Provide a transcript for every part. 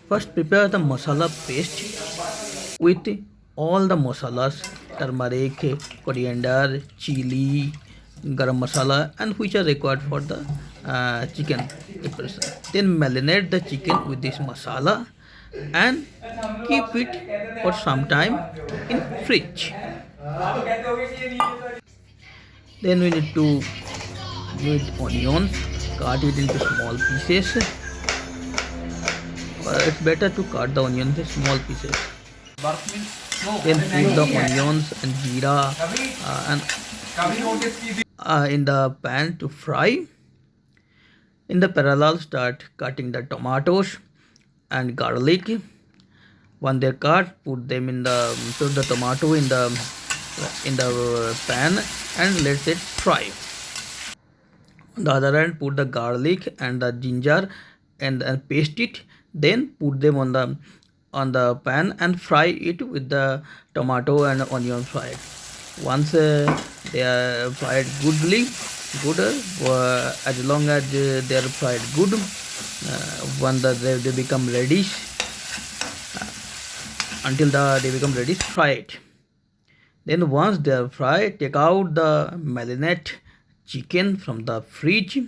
First, prepare the masala paste with all the masalas, turmeric, coriander, chili, garam masala, and which are required for the chicken preparation. Then marinate the chicken with this masala and keep it for some time in fridge. Then we need onions, cut it into small pieces. It's better to cut the onions in small pieces. Then put the onions and jeera and in the pan to fry. In the parallel, start cutting the tomatoes and garlic. When they're cut, put the tomato in the pan and let it fry. On the other hand, put the garlic and the ginger and paste it. Then put them on the pan and fry it with the tomato and onion fried. Once they are fried good as long as they are fried good, when they become reddish, until they become reddish, fry it. Then once they are fried, take out the marinate chicken from the fridge.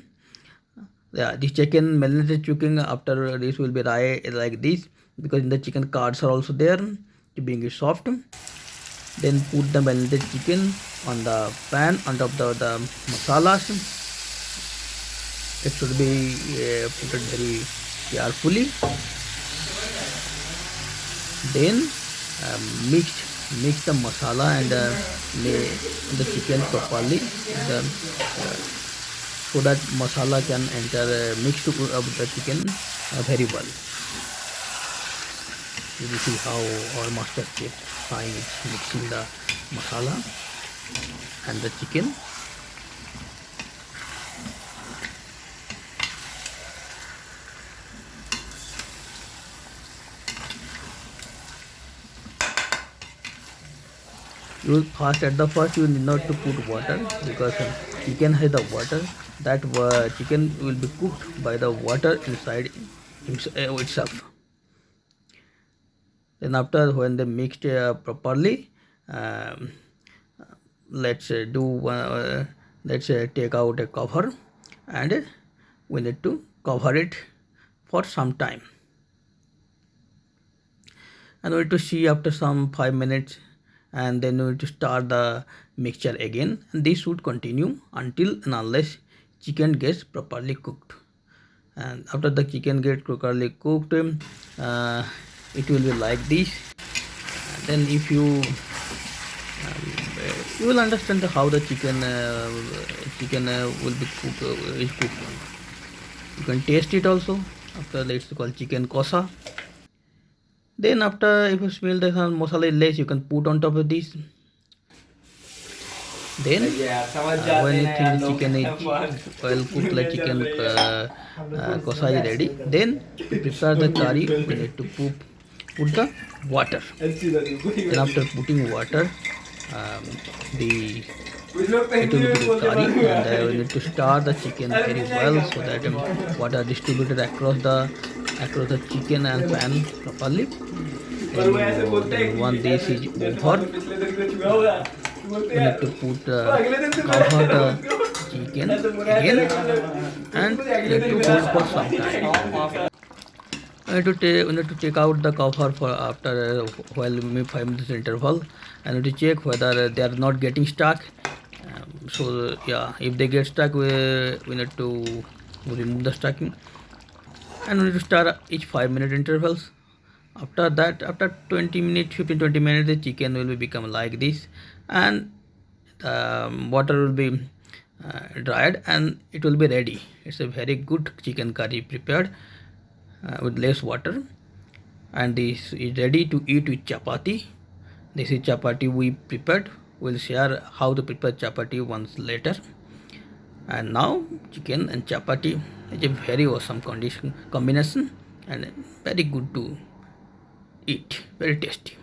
Yeah, this chicken marinated chicken after this will be like this, because in the chicken cards are also there to bring it soft. Then put the marinated chicken on the pan on top of the masalas. It should be put it very carefully. Then mix the masala and the chicken properly. So that masala can enter mix to the chicken very well. You will see how our master chef Sai is mixing the masala and the chicken. At the first you need not to put water, because chicken has the water. That chicken will be cooked by the water inside itself. Then after, when they mixed properly, let's take out a cover, and we need to cover it for some time, and we need to see after some 5 minutes, and then we need to start the mixture again, and this should continue until and unless chicken gets properly cooked. And after the chicken gets properly cooked, it will be like this. And then if you will understand how the chicken will be cooked. You can taste it also. After that, it's called chicken kosa. Then after, if you smell the masala is less, you can put on top of this. Then when you think the chicken is well cooked, like chicken kosa is ready, then to prepare the curry, we need to put the water. Then after putting water, it will be the curry, and we need to stir the chicken very well, so that water distributed across the chicken and pan properly. Then once this is over, we need to cover the chicken again, and need to hold for some time. We need to take out the cover for after maybe 5 minutes interval, and need to check whether they are not getting stuck. So yeah, if they get stuck, we need to remove the stacking, and we need to stir each 5-minute intervals. After that, after 20 minutes, 15-20 minutes, the chicken will become like this, and the water will be dried, and it will be ready. It's a very good chicken curry prepared with less water, and this is ready to eat with chapati. This is chapati we prepared. We'll share how to prepare chapati once later. And now chicken and chapati is a very awesome combination, and very good to eat, very tasty.